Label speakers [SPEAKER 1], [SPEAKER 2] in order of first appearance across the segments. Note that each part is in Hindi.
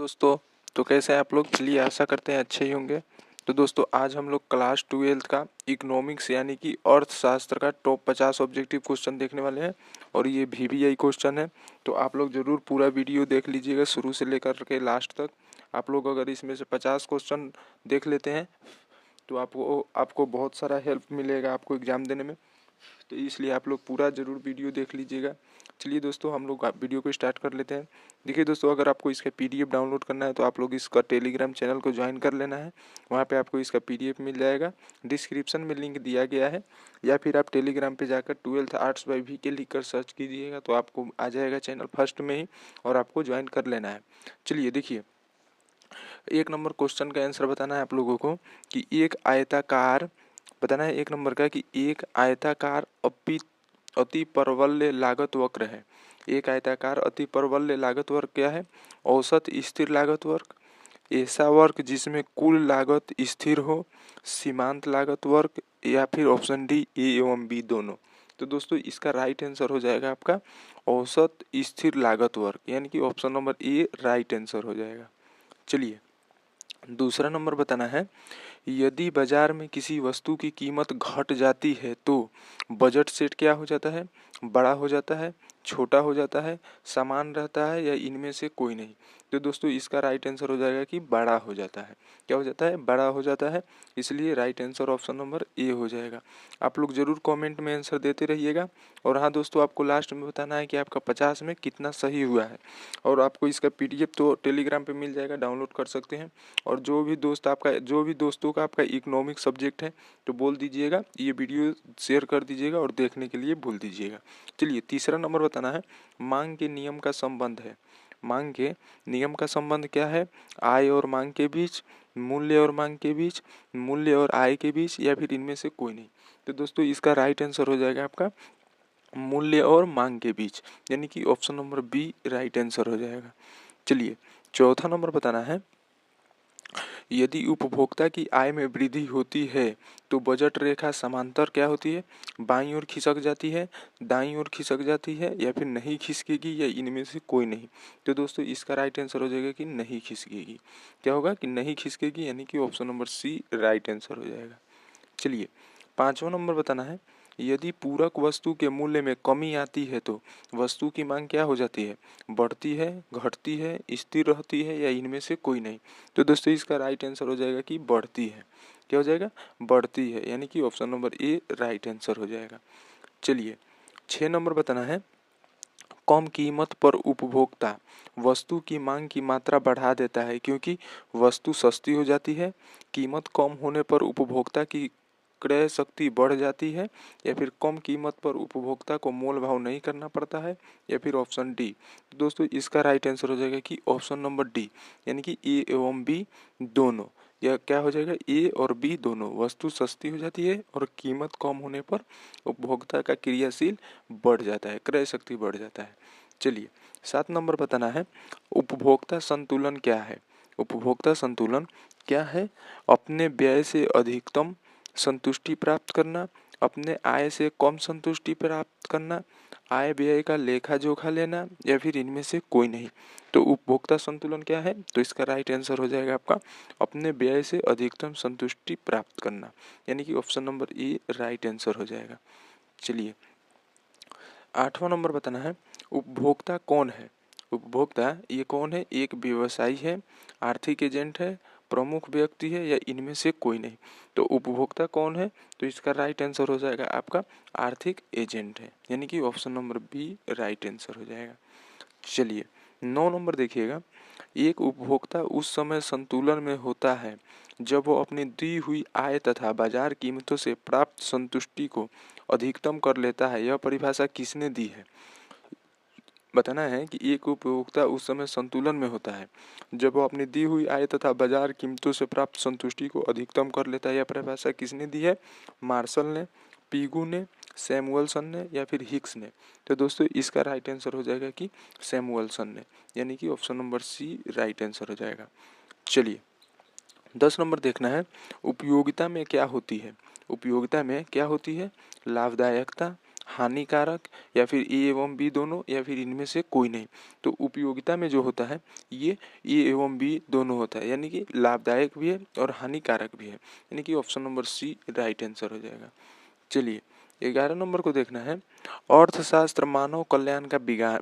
[SPEAKER 1] दोस्तों, तो कैसे हैं आप लोग। चलिए आशा करते हैं अच्छे ही होंगे। तो दोस्तों आज हम लोग क्लास 12 का इकोनॉमिक्स यानी कि अर्थशास्त्र का टॉप 50 ऑब्जेक्टिव क्वेश्चन देखने वाले हैं और ये VVI क्वेश्चन है। तो आप लोग ज़रूर पूरा वीडियो देख लीजिएगा शुरू से लेकर के लास्ट तक। आप लोग अगर इसमें से 50 क्वेश्चन देख लेते हैं तो आपको बहुत सारा हेल्प मिलेगा आपको एग्ज़ाम देने में। तो इसलिए आप लोग पूरा ज़रूर वीडियो देख लीजिएगा। चलिए दोस्तों हम लोग वीडियो को स्टार्ट कर लेते हैं। देखिए दोस्तों, अगर आपको इसका PDF डाउनलोड करना है तो आप लोग इसका टेलीग्राम चैनल को ज्वाइन कर लेना है। वहाँ पे आपको इसका PDF मिल जाएगा। डिस्क्रिप्शन में लिंक दिया गया है, या फिर आप टेलीग्राम पे जाकर 12th आर्ट्स बाय VK लिख कर सर्च कीजिएगा तो आपको आ जाएगा चैनल फर्स्ट में ही, और आपको ज्वाइन कर लेना है। चलिए देखिए, 1 नंबर क्वेश्चन का आंसर बताना है आप लोगों को कि एक आयताकार बताना है 1 नंबर का कि एक आयताकार अति परवलय लागत वक्र है। एक आयताकार अति परवलय लागत वक्र क्या है? औसत स्थिर लागत वक्र, ऐसा वक्र जिसमें कुल लागत स्थिर हो, सीमांत लागत वक्र, या फिर ऑप्शन डी A एवं B दोनों। तो दोस्तों इसका राइट आंसर हो जाएगा आपका औसत स्थिर लागत वक्र, यानी कि option number A right answer हो जाएगा। चलिए दूसरा नंबर बताना है, यदि बाजार में किसी वस्तु की कीमत घट जाती है तो बजट सेट क्या हो जाता है? बड़ा हो जाता है, छोटा हो जाता है, समान रहता है, या इनमें से कोई नहीं। तो दोस्तों इसका राइट आंसर हो जाएगा कि बड़ा हो जाता है। क्या हो जाता है? बड़ा हो जाता है। इसलिए right answer option number A हो जाएगा। आप लोग ज़रूर कमेंट में आंसर देते रहिएगा। और हाँ दोस्तों, आपको लास्ट में बताना है कि आपका 50 में कितना सही हुआ है। और आपको इसका PDF तो टेलीग्राम पे मिल जाएगा, डाउनलोड कर सकते हैं। और जो भी दोस्तों का आपका इकोनॉमिक सब्जेक्ट है तो बोल दीजिएगा, ये वीडियो शेयर कर दीजिएगा और देखने के लिए बोल दीजिएगा। चलिए तीसरा नंबर बताना है, मांग के नियम का संबंध है। मांग के नियम का संबंध क्या है? आय और मांग के बीच, मूल्य और मांग के बीच, मूल्य और आय के बीच, या फिर इनमें से कोई नहीं। तो दोस्तों इसका राइट आंसर हो जाएगा आपका मूल्य और मांग के बीच, यानी कि option number B right answer हो जाएगा। चलिए चौथा नंबर बताना है, यदि उपभोक्ता की आय में वृद्धि होती है तो बजट रेखा समांतर क्या होती है? बाईं ओर खिसक जाती है, दाईं ओर खिसक जाती है, या फिर नहीं खिसकेगी, या इनमें से कोई नहीं। तो दोस्तों इसका राइट आंसर हो जाएगा कि नहीं खिसकेगी। क्या होगा कि नहीं खिसकेगी, यानी कि option number C right answer हो जाएगा। चलिए पांचवा नंबर बताना है, यदि पूरक वस्तु के मूल्य में कमी आती है तो वस्तु की मांग क्या हो जाती है? बढ़ती है, घटती है, स्थिर रहती है, या इनमें से कोई नहीं। तो दोस्तों इसका राइट आंसर हो जाएगा कि बढ़ती है। क्या हो जाएगा? बढ़ती है, यानी कि option number A right answer हो जाएगा। चलिए 6 नंबर बताना है, कम कीमत पर उपभोक्ता वस्तु की मांग की मात्रा बढ़ा देता है क्योंकि वस्तु सस्ती हो जाती है। कीमत कम होने पर उपभोक्ता की क्रय शक्ति बढ़ जाती है, या फिर कम कीमत पर उपभोक्ता को मोल भाव नहीं करना पड़ता है, या फिर ऑप्शन D। दोस्तों इसका राइट आंसर हो जाएगा कि ऑप्शन नंबर D, यानी कि A एवं B दोनों। यह क्या हो जाएगा? A और B दोनों। वस्तु सस्ती हो जाती है और कीमत कम होने पर उपभोक्ता का क्रियाशील बढ़ जाता है, क्रय शक्ति बढ़ जाता है। चलिए 7 नंबर बताना है, उपभोक्ता संतुलन क्या है? उपभोक्ता संतुलन क्या है? अपने व्यय से अधिकतम संतुष्टि प्राप्त करना, अपने आय से कम संतुष्टि प्राप्त करना, आय व्यय का लेखा जोखा लेना, या फिर इनमें से कोई नहीं। तो उपभोक्ता संतुलन क्या है? तो इसका राइट आंसर हो जाएगा आपका अपने व्यय से अधिकतम संतुष्टि प्राप्त करना, यानी कि option number E right answer हो जाएगा। चलिए 8वां नंबर बताना है, उपभोक्ता कौन है? उपभोक्ता ये कौन है? एक व्यवसायी है, आर्थिक एजेंट है, प्रमुख व्यक्ति है, या इनमें से कोई नहीं। तो उपभोक्ता कौन है? तो इसका राइट आंसर हो जाएगा आपका आर्थिक एजेंट है, यानी कि option number B right answer हो जाएगा। चलिए 9 नंबर देखिएगा, एक उपभोक्ता उस समय संतुलन में होता है जब वो अपनी दी हुई आय तथा बाजार कीमतों से प्राप्त संतुष्टि को अधिकतम कर लेता है। यह परिभाषा किसने दी है? बताना है कि एक उपभोक्ता उस समय संतुलन में होता है जब वो अपनी दी हुई आय तथा बाजार कीमतों से प्राप्त संतुष्टि को अधिकतम कर लेता है। यह परिभाषा किसने दी है? मार्शल ने, पीगू ने, सैमुअलसन ने, या फिर हिक्स ने। तो दोस्तों इसका राइट आंसर हो जाएगा कि सैमुअलसन ने, यानी कि option number C right answer हो जाएगा। चलिए 10 नंबर देखना है, उपयोगिता में क्या होती है? उपयोगिता में क्या होती है? लाभदायकता, हानिकारक, या फिर ए एवं बी दोनों, या फिर इनमें से कोई नहीं। तो उपयोगिता में जो होता है ये ए एवं बी दोनों होता है, यानी कि लाभदायक भी है और हानिकारक भी है, यानी कि option number C right answer हो जाएगा। चलिए 11 नंबर को देखना है। अर्थशास्त्र मानव कल्याण का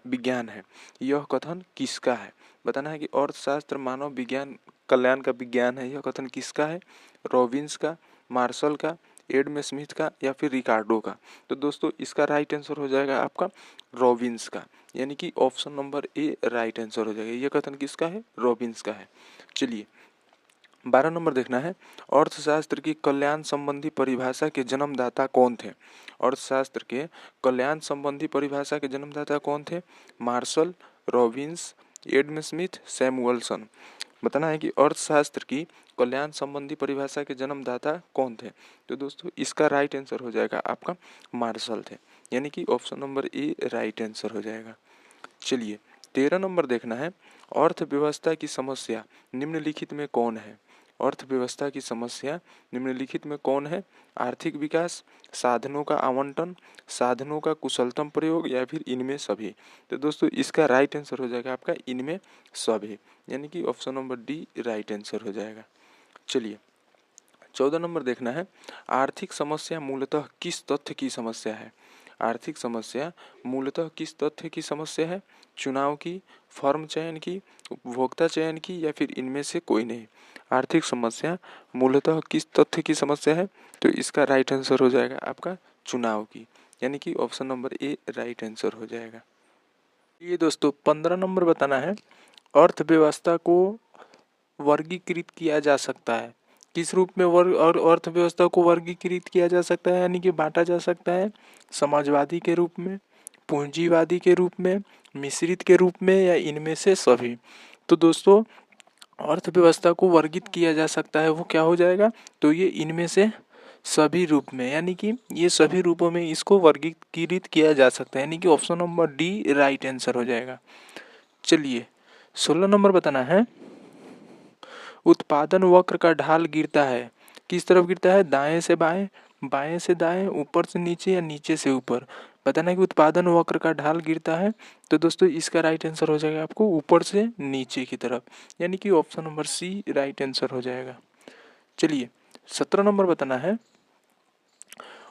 [SPEAKER 1] विज्ञान है, यह कथन किसका है? बताना है कि अर्थशास्त्र मानव विज्ञान कल्याण का विज्ञान है, यह कथन किसका है? रॉबिन्स का, मार्शल का, एडम स्मिथ का, या फिर रिकार्डो का? तो दोस्तों इसका राइट आंसर हो जाएगा आपका रॉबिन्स का, यानी कि option number A right answer हो जाएगा। यह कथन किसका है? रॉबिन्स का है। चलिए 12 नंबर देखना है। अर्थशास्त्र की कल्याण संबंधी परिभाषा के जन्मदाता कौन थे? अर्थशास्त्र के कल्याण संबंधी परिभाषा के जन्मदाता कौन थे? Marshall, Robbins, Adam Smith, Samuelson. बताना है कि अर्थशास्त्र की कल्याण संबंधी परिभाषा के जन्मदाता कौन थे? तो दोस्तों इसका राइट आंसर हो जाएगा आपका मार्शल थे, यानी कि option number A right answer हो जाएगा। चलिए 13 नंबर देखना है। अर्थव्यवस्था की समस्या निम्नलिखित में कौन है? अर्थव्यवस्था की समस्या निम्नलिखित में कौन है? आर्थिक विकास, साधनों का आवंटन, साधनों का कुशलतम प्रयोग, या फिर इनमें सभी? तो दोस्तों इसका राइट आंसर हो जाएगा आपका इनमें सभी, यानी कि option number D right answer हो जाएगा। चलिए 14 नंबर देखना है। आर्थिक समस्या मूलतः किस तथ्य की समस्या है? आर्थिक समस्या मूलतः किस तथ्य की समस्या है? चुनाव की, फर्म चयन की, उपभोक्ता चयन की, या फिर इनमें से कोई नहीं? आर्थिक समस्या मूलतः किस तथ्य की समस्या है? तो इसका राइट आंसर हो जाएगा आपका चुनाव की, यानी कि option number A right answer हो जाएगा। ये दोस्तों 15 नंबर बताना है। अर्थव्यवस्था को वर्गीकृत किया जा सकता है, किस रूप में वर्ग और अर्थव्यवस्था को वर्गीकृत किया जा सकता है, यानी कि बांटा जा सकता है? समाजवादी के रूप में, पूंजीवादी के रूप में, मिश्रित के रूप में, या इनमें से सभी? तो दोस्तों अर्थव्यवस्था को वर्गित किया जा सकता है, वो क्या हो जाएगा? तो ये इनमें से सभी रूप में, यानी कि ये सभी रूपों में इसको वर्गीकृत किया जा सकता है, यानी कि option number D right answer हो जाएगा। चलिए 16 नंबर बताना है। उत्पादन वक्र का ढाल गिरता है, किस तरफ गिरता है? दाएं से बाएं, बाएं से दाएं, ऊपर से नीचे, या नीचे से ऊपर? बताना है कि उत्पादन वक्र का ढाल गिरता है। तो दोस्तों इसका राइट आंसर हो जाएगा आपको ऊपर से नीचे की तरफ, यानी कि option number C right answer हो जाएगा। चलिए 17 नंबर बताना है।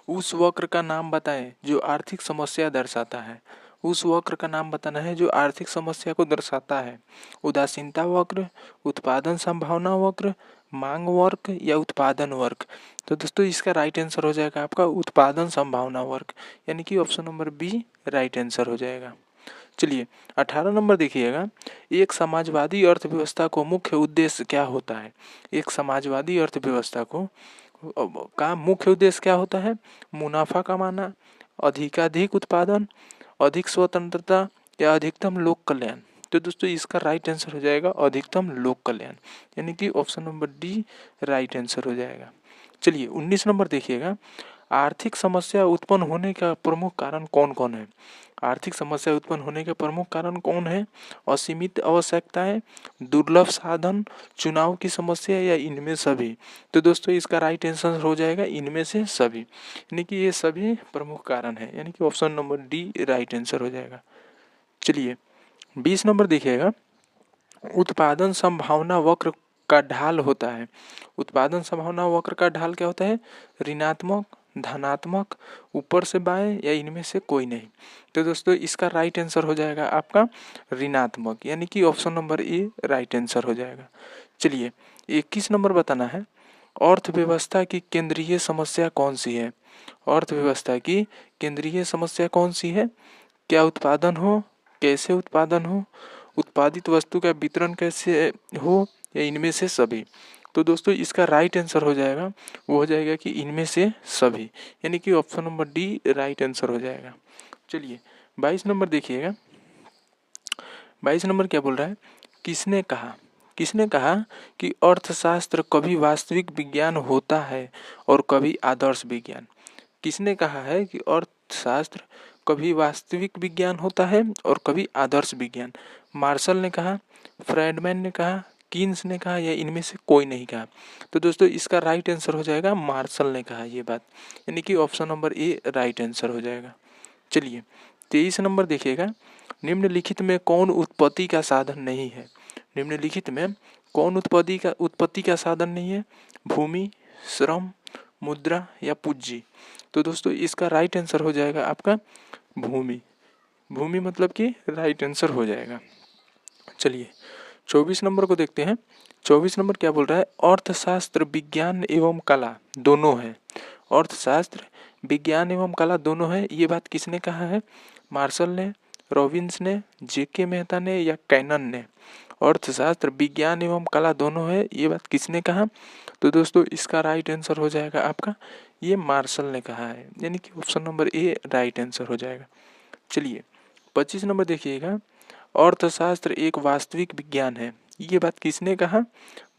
[SPEAKER 1] उस वक्र का नाम बताएं जो आर्थिक समस्या दर्शाता है। उस वक्र का नाम बताना है जो आर्थिक समस्या को दर्शाता है। उदासीनता वक्र, उत्पादन संभावना वक्र, मांग वक्र, या उत्पादन वक्र? तो दोस्तों इसका राइट आंसर हो जाएगा आपका उत्पादन संभावना वक्र, यानी कि option number B right answer हो जाएगा। चलिए 18 नंबर देखिएगा। एक समाजवादी अर्थव्यवस्था को मुख्य उद्देश्य क्या होता है? एक समाजवादी अर्थव्यवस्था को का मुख्य उद्देश्य क्या होता है? मुनाफा कमाना, अधिकाधिक उत्पादन, अधिक स्वतंत्रता, या अधिकतम लोक कल्याण? तो दोस्तों इसका राइट आंसर हो जाएगा अधिकतम लोक कल्याण, यानी कि option number D right answer हो जाएगा। चलिए 19 नंबर देखिएगा। आर्थिक समस्या उत्पन्न होने का प्रमुख कारण कौन कौन है? आर्थिक समस्या उत्पन्न होने के प्रमुख कारण कौन है? असीमित आवश्यकताएं, दुर्लभ साधन, चुनाव की समस्या, या इनमें सभी? तो दोस्तों इसका राइट आंसर हो जाएगा इनमें से सभी, यानी कि ये सभी प्रमुख कारण है, यानी कि option number D right answer हो जाएगा। चलिए 20 नंबर देखिएगा। उत्पादन संभावना वक्र का ढाल होता है। उत्पादन संभावना वक्र का ढाल क्या होता है? ऋणात्मक, धनात्मक, ऊपर से बाएं, या इनमें से कोई नहीं? तो दोस्तों इसका राइट आंसर हो जाएगा आपका ऋणात्मक, यानी कि option number A right answer हो जाएगा। चलिए 21 नंबर बताना है। अर्थव्यवस्था की केंद्रीय समस्या कौन सी है? अर्थव्यवस्था की केंद्रीय समस्या कौन सी है? क्या उत्पादन हो, कैसे उत्पादन हो, उत्पादित वस्तु का वितरण कैसे हो, या इनमें से सभी? तो दोस्तों इसका राइट आंसर हो जाएगा वो हो जाएगा कि इनमें से सभी, यानी कि option number D right answer हो जाएगा। चलिए 22 नंबर देखिएगा। 22 नंबर क्या बोल रहा है? किसने कहा, किसने कहा कि अर्थशास्त्र कभी वास्तविक विज्ञान होता है और कभी आदर्श विज्ञान? किसने कहा है कि अर्थशास्त्र कभी वास्तविक विज्ञान होता है और कभी आदर्श विज्ञान? मार्शल ने कहा, फ्रेडमैन ने कहा, कीन्स ने कहा, या इनमें से कोई नहीं कहा? तो दोस्तों इसका राइट आंसर हो जाएगा मार्शल ने कहा ये बात, यानी कि option number A right answer हो जाएगा। चलिए 23 नंबर देखिएगा, निम्नलिखित में कौन उत्पत्ति का साधन नहीं है? निम्नलिखित में कौन उत्पत्ति का साधन नहीं है? भूमि, श्रम, मुद्रा या पूंजी। तो दोस्तों इसका राइट आंसर हो जाएगा आपका भूमि। भूमि मतलब कि राइट आंसर हो जाएगा। चलिए 24 नंबर को देखते हैं। 24 नंबर क्या बोल रहा है? अर्थशास्त्र विज्ञान एवं कला दोनों है। अर्थशास्त्र विज्ञान एवं कला दोनों है, ये बात किसने कहा है? मार्शल ने, रॉबिन्स ने, जेके मेहता ने या कैनन ने? अर्थशास्त्र विज्ञान एवं कला दोनों है, ये बात किसने कहा? तो दोस्तों इसका राइट आंसर हो जाएगा आपका ये मार्शल ने कहा है, यानी कि option number A right answer हो जाएगा। चलिए 25 नंबर देखिएगा, अर्थशास्त्र एक वास्तविक विज्ञान है, ये बात किसने कहा?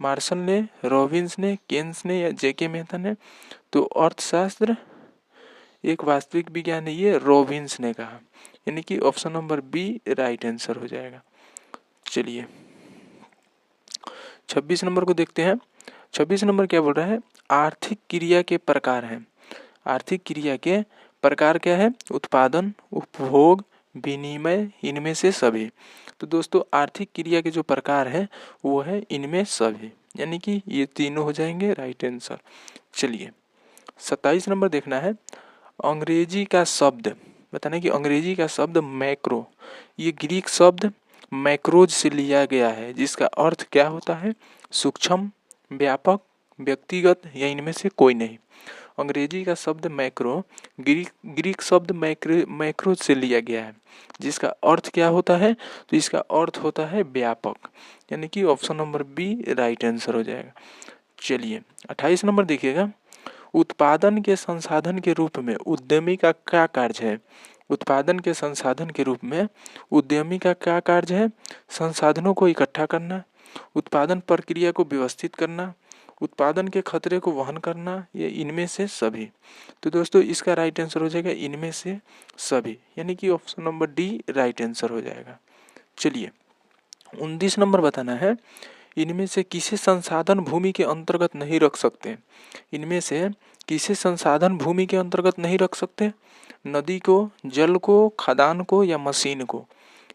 [SPEAKER 1] मार्शल ने, रॉबिन्स ने, केन्स ने या जेके मेहता ने? तो अर्थशास्त्र एक वास्तविक विज्ञान है, ये रॉबिन्स ने कहा, यानी कि option number B right answer हो जाएगा। चलिए 26 नंबर को देखते हैं। 26 नंबर क्या बोल रहा है? आर्थिक क्रिया के प्रकार हैं। आर्थिक क्रिया के प्रकार क्या है? उत्पादन, उपभोग, विनिमय, इनमें से सभी। तो दोस्तों आर्थिक क्रिया के जो प्रकार है वो है इनमें सभी, यानी कि ये तीनों हो जाएंगे राइट आंसर। चलिए 27 नंबर देखना है, अंग्रेजी का शब्द बताना कि अंग्रेजी का शब्द मैक्रो, ये ग्रीक शब्द मैक्रोज से लिया गया है, जिसका अर्थ क्या होता है? सूक्ष्म, व्यापक, व्यक्तिगत या इनमें से कोई नहीं। अंग्रेजी का शब्द मैक्रो ग्रीक शब्द मैक्रोज से लिया गया है, जिसका अर्थ क्या होता है? तो इसका अर्थ होता है व्यापक, यानी कि option number B right answer हो जाएगा। चलिए 28 नंबर देखिएगा, उत्पादन के संसाधन के रूप में उद्यमी का क्या कार्य है? उत्पादन के संसाधन के रूप में उद्यमी का क्या कार्य है? संसाधनों को इकट्ठा करना, उत्पादन प्रक्रिया को व्यवस्थित करना, उत्पादन के खतरे को वहन करना, या इनमें से सभी। तो दोस्तों इसका राइट आंसर हो जाएगा इनमें से सभी, यानी कि option number D right answer हो जाएगा। चलिए 29 नंबर बताना है, इनमें से किसे संसाधन भूमि के अंतर्गत नहीं रख सकते? इनमें से किसे संसाधन भूमि के अंतर्गत नहीं रख सकते? नदी को, जल को, खदान को या मशीन को?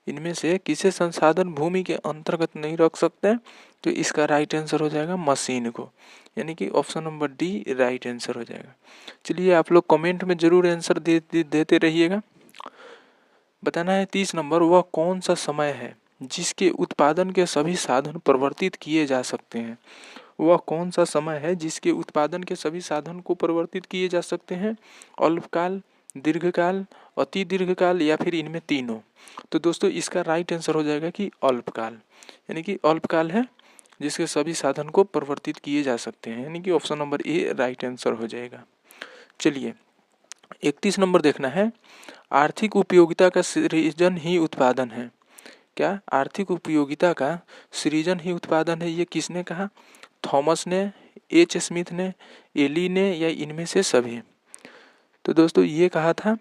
[SPEAKER 1] इनमें से किसे संसाधन भूमि के अंतर्गत नहीं रख सकते? तो इसका राइट आंसर हो जाएगा मशीन को, यानी कि option number D right answer हो जाएगा। चलिए आप लोग कमेंट में जरूर आंसर देते रहिएगा। बताना है 30 नंबर, वह कौन सा समय है जिसके उत्पादन के सभी साधन परिवर्तित किए जा सकते हैं? वह कौन सा समय है जिसके उत्पादन के सभी साधन को परिवर्तित किए जा सकते हैं? अल्पकाल, दीर्घकाल, अति दीर्घकाल या फिर इनमें तीनों? तो दोस्तों इसका राइट आंसर हो जाएगा कि अल्पकाल, यानी कि अल्पकाल है जिसके सभी साधन को परिवर्तित किए जा सकते हैं, यानी कि option number A right answer हो जाएगा। चलिए 31 नंबर देखना है, आर्थिक उपयोगिता का सृजन ही उत्पादन है। क्या आर्थिक उपयोगिता का सृजन ही उत्पादन है, ये किसने कहा? थॉमस ने, एच स्मिथ ने, एली ने या इनमें से सभी? तो दोस्तों ये कहा था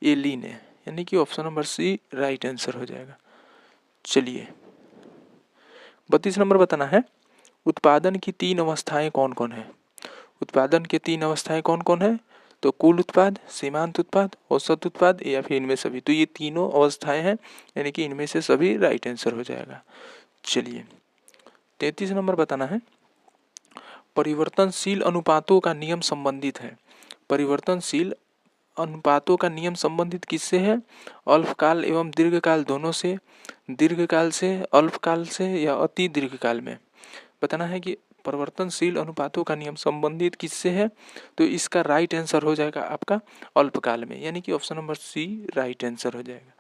[SPEAKER 1] एली ने, यानी कि option number C right answer हो जाएगा। चलिए 32 नंबर बताना है, उत्पादन की तीन अवस्थाएं कौन कौन है? उत्पादन के तीन अवस्थाएं कौन कौन है? तो कुल उत्पाद, सीमांत उत्पाद, औसत उत्पाद या फिर इनमें सभी? तो ये तीनों अवस्थाएं हैं, यानी कि इनमें से सभी राइट आंसर हो जाएगा। चलिए 33 नंबर बताना है, परिवर्तनशील अनुपातों का नियम संबंधित है। परिवर्तनशील अनुपातों का नियम संबंधित किससे है? अल्पकाल एवं दीर्घकाल दोनों से, दीर्घकाल से, अल्पकाल से या अति दीर्घकाल में? बताना है कि परिवर्तनशील अनुपातों का नियम संबंधित किससे है? तो इसका राइट आंसर हो जाएगा आपका अल्पकाल में, यानी कि option number C right answer हो जाएगा।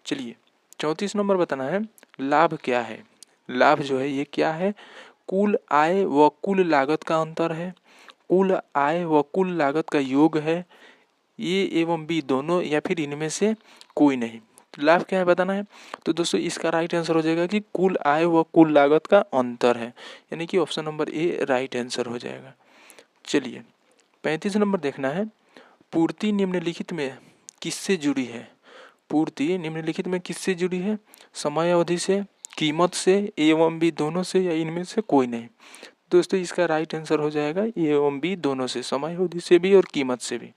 [SPEAKER 1] चलिए 34 नंबर बताना है, लाभ क्या है? लाभ जो है ये क्या है? कुल आय व कुल लागत का अंतर है, कुल आय व कुल लागत का योग है, ए एवं बी दोनों या फिर इनमें से कोई नहीं? लाभ क्या है बताना है। तो दोस्तों इसका राइट आंसर हो जाएगा कि कुल आय व कुल लागत का अंतर है, यानी कि option number A right answer हो जाएगा। चलिए 35 नंबर देखना है, पूर्ति निम्नलिखित में किससे जुड़ी है? पूर्ति निम्नलिखित में किससे जुड़ी है? समय अवधि से, कीमत से, ए एवं बी दोनों से या इनमें से कोई नहीं? दोस्तों इसका राइट आंसर हो जाएगा ए एवं बी दोनों से, समय अवधि से भी और कीमत से भी,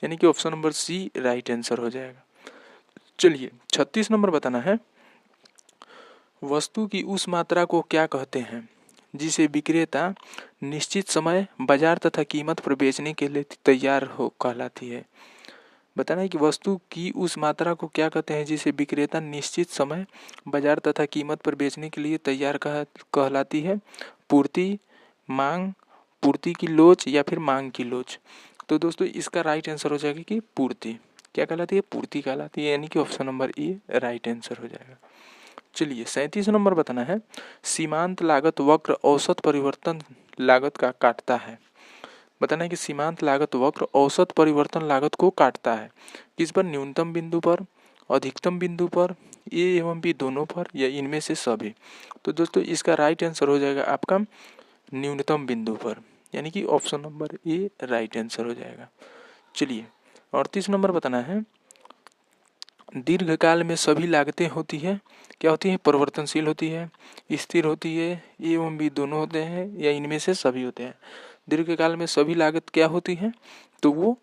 [SPEAKER 1] यानी कि option number C right answer हो जाएगा। चलिए 36 नंबर बताना है, वस्तु की उस मात्रा को क्या कहते हैं जिसे विक्रेता निश्चित समय, बाजार तथा कीमत पर बेचने के लिए तैयार हो कहलाती है। बताना है कि वस्तु की उस मात्रा को क्या कहते हैं जिसे विक्रेता निश्चित समय, बाजार तथा कीमत पर बेचने के लिए तैयार कहलाती है। पूर्ति, मांग, पूर्ति की लोच या फिर मांग की लोच। तो दोस्तों इसका राइट आंसर हो जाएगा कि पूर्ति। क्या कहलाती है? पूर्ति कहलाती है, यानी कि option number A right answer हो जाएगा। चलिए 37 नंबर बताना है, सीमांत लागत वक्र औसत परिवर्तन लागत का काटता है। बताना है कि सीमांत लागत वक्र औसत परिवर्तन लागत को काटता है। किस पर? न्यूनतम बिंदु पर, अधिकतम बिंदु पर, ए एवं बी दोनों पर, या इनमें से सभी। तो दोस्तों इसका राइट आंसर हो जाएगा आपका न्यूनतम बिंदु पर, यानी कि option number A right answer हो जाएगा। चलिए 38 नंबर बताना है, दीर्घकाल में सभी लागतें होती है, क्या होती है? परिवर्तनशील होती है, स्थिर होती है, ए एवं बी दोनों होते हैं, या इनमें से सभी होते हैं। दीर्घकाल में सभी लागत क्या होती है? तो वो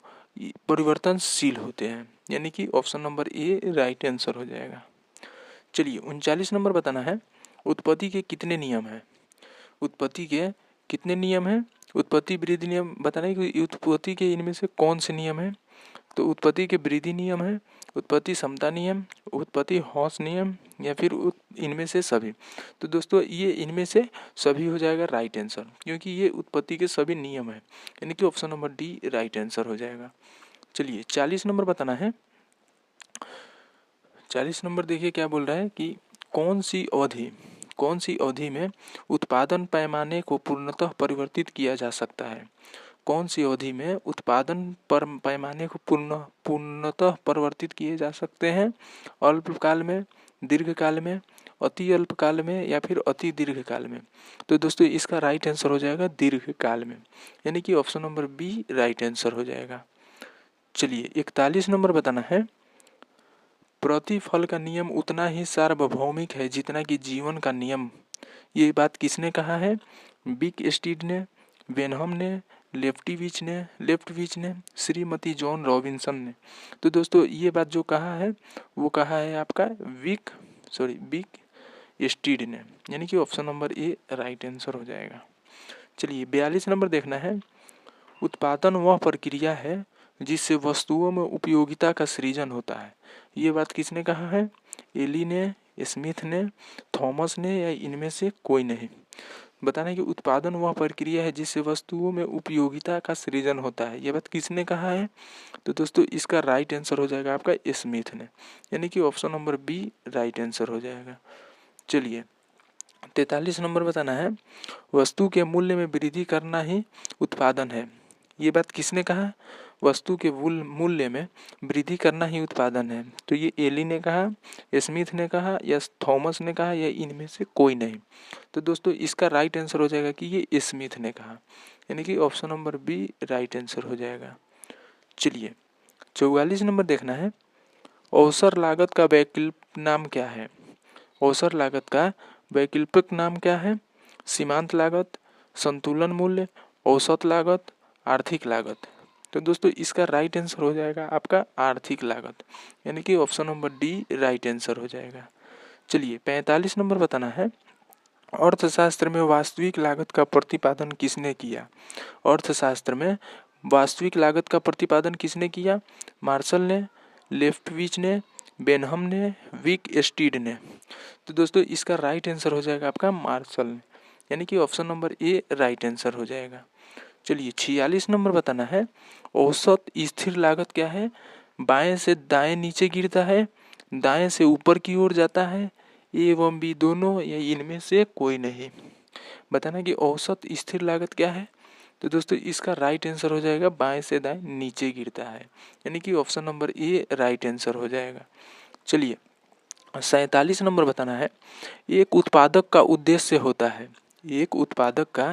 [SPEAKER 1] परिवर्तनशील होते हैं, यानी कि option number A right answer हो जाएगा। चलिए 39 नंबर बताना है, उत्पत्ति के कितने नियम हैं? उत्पत्ति के कितने नियम हैं? उत्पत्ति वृद्धि नियम। बताना है कि उत्पत्ति के इनमें से कौन से नियम हैं? तो उत्पत्ति के वृद्धि नियम है, उत्पत्ति समता नियम, उत्पत्ति हौस नियम, या फिर इनमें से सभी। तो दोस्तों ये इनमें से सभी हो जाएगा राइट आंसर, क्योंकि ये उत्पत्ति के सभी नियम है, यानी कि option number D right answer हो जाएगा। चलिए 40 नंबर बताना है, 40 नंबर देखिए क्या बोल रहा है कि कौन सी अवधि में उत्पादन पैमाने को पूर्णतः परिवर्तित किया जा सकता है। कौन सी अवधि में उत्पादन पर पैमाने को पूर्णतः परिवर्तित किए जा सकते हैं? अल्पकाल में, दीर्घकाल में, अति अल्पकाल में, या फिर अति दीर्घकाल में। तो दोस्तों इसका राइट आंसर हो जाएगा दीर्घकाल में, यानी कि option number B right answer हो जाएगा। चलिए 41 नंबर बताना है, प्रतिफल का नियम उतना ही सार्वभौमिक है जितना कि जीवन का नियम। ये बात किसने कहा है? बिग स्टीड ने, बेनहम ने, लेफ्टविच ने, श्रीमती जॉन रॉबिन्सन ने। तो दोस्तों ये बात जो कहा है वो कहा है आपका बिग स्टीड ने, यानी कि option number A right answer हो जाएगा। चलिए 42 नंबर देखना है, उत्पादन वह प्रक्रिया है जिससे वस्तुओं में उपयोगिता का सृजन होता है। ये बात किसने कहा है? एली ने, स्मिथ ने, थॉमस ने, या इनमें से कोई नहीं। बताना है कि उत्पादन वह प्रक्रिया है जिससे वस्तुओं में उपयोगिता का सृजन होता है। यह बात किसने कहा है? तो दोस्तों इसका राइट आंसर हो जाएगा आपका स्मिथ ने, यानी कि option number B right answer हो जाएगा। चलिए 43 नंबर बताना है, वस्तु के मूल्य में वृद्धि करना ही उत्पादन है। ये बात किसने कहा? वस्तु के मूल्य में वृद्धि करना ही उत्पादन है। तो ये एली ने कहा, स्मिथ ने कहा, या थॉमस ने कहा, या इनमें से कोई नहीं। तो दोस्तों इसका राइट आंसर हो जाएगा कि ये स्मिथ ने कहा, यानी कि option number B right answer हो जाएगा। चलिए 44 नंबर देखना है, अवसर लागत का वैकल्पिक नाम क्या है? अवसर लागत का वैकल्पिक नाम क्या है? सीमांत लागत, संतुलन मूल्य, औसत लागत, आर्थिक लागत। तो दोस्तों इसका राइट आंसर हो जाएगा आपका आर्थिक लागत, यानी कि option number D right answer हो जाएगा। चलिए 45 नंबर बताना है, अर्थशास्त्र में वास्तविक लागत का प्रतिपादन किसने किया? अर्थशास्त्र में वास्तविक लागत का प्रतिपादन किसने किया? मार्शल ने, लेफ्टविच ने, बेनहम ने, विक स्टीड ने। तो दोस्तों इसका राइट आंसर हो जाएगा आपका मार्शल ने, यानी कि option number A right answer हो जाएगा। चलिए 46 नंबर बताना है, औसत स्थिर लागत क्या है? बाएं से दाएं नीचे गिरता है, दाएं से ऊपर की ओर जाता है, ए एवं बी दोनों, या इनमें से कोई नहीं। बताना कि औसत स्थिर लागत क्या है? तो दोस्तों इसका राइट आंसर हो जाएगा बाएं से दाएं नीचे गिरता है, यानी कि option number A right answer हो जाएगा। चलिए 47 नंबर बताना है, एक उत्पादक का उद्देश्य होता है। एक उत्पादक का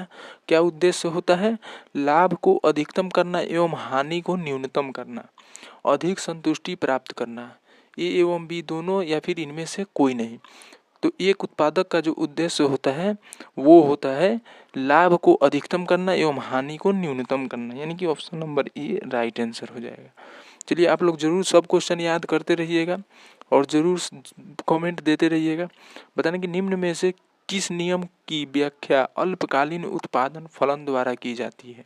[SPEAKER 1] क्या उद्देश्य होता है? लाभ को अधिकतम करना एवं हानि को न्यूनतम करना, अधिक संतुष्टि प्राप्त करना, ए एवं बी दोनों, या फिर इनमें से कोई नहीं। तो एक उत्पादक का जो उद्देश्य होता है वो होता है लाभ को अधिकतम करना एवं हानि को न्यूनतम करना, यानी कि option number A right answer हो जाएगा। चलिए आप लोग जरूर सब क्वेश्चन याद करते रहिएगा, और ज़रूर कमेंट देते रहिएगा। बताना कि निम्न में से किस नियम की व्याख्या अल्पकालीन उत्पादन फलन द्वारा की जाती है।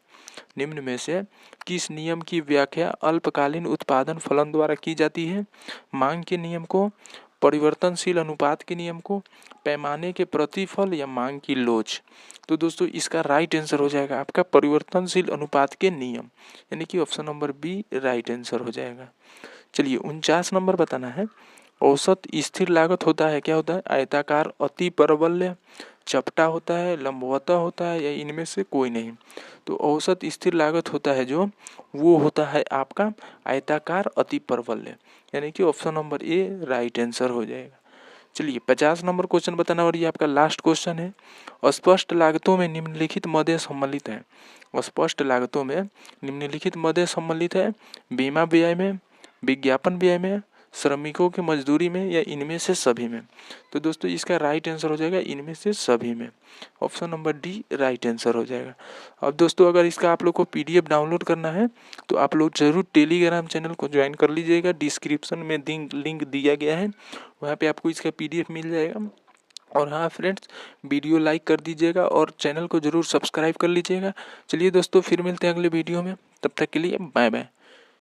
[SPEAKER 1] निम्न में से किस नियम की व्याख्या अल्पकालीन उत्पादन फलन द्वारा की जाती है। मांग के नियम को, परिवर्तनशील अनुपात के नियम को, पैमाने के प्रतिफल या मांग की लोच। तो दोस्तों इसका राइट आंसर हो जाएगा आपका परिवर्तनशील अनुपात के नियम, यानी कि option number B right answer हो जाएगा। चलिए 49 नंबर बताना है। औसत स्थिर लागत होता है, क्या होता है, आयताकार, अति परवलय, चपटा होता है, लंबवत होता है, या इनमें से कोई नहीं। तो औसत स्थिर लागत होता है जो, वो होता है आपका आयताकार, अति परवलय, यानी कि option number A right answer हो जाएगा। चलिए 50 नंबर क्वेश्चन बताना, और ये आपका लास्ट क्वेश्चन है। अस्पष्ट लागतों में निम्नलिखित मदें सम्मिलित हैं। अस्पष्ट लागतों में निम्नलिखित मदें सम्मिलित है। बीमा व्यय में, विज्ञापन व्यय में, श्रमिकों की मजदूरी में, या इनमें से सभी में। तो दोस्तों इसका राइट आंसर हो जाएगा इनमें से सभी में, option number D right answer हो जाएगा। अब दोस्तों अगर इसका आप लोग को पीडीएफ डाउनलोड करना है तो आप लोग जरूर टेलीग्राम चैनल को ज्वाइन कर लीजिएगा। डिस्क्रिप्शन में लिंक दिया गया है, वहाँ पे आपको इसका पीडीएफ मिल जाएगा। और हाँ फ्रेंड्स, वीडियो लाइक कर दीजिएगा और चैनल को जरूर सब्सक्राइब कर लीजिएगा। चलिए दोस्तों फिर मिलते हैं अगले वीडियो में, तब तक के लिए बाय बाय।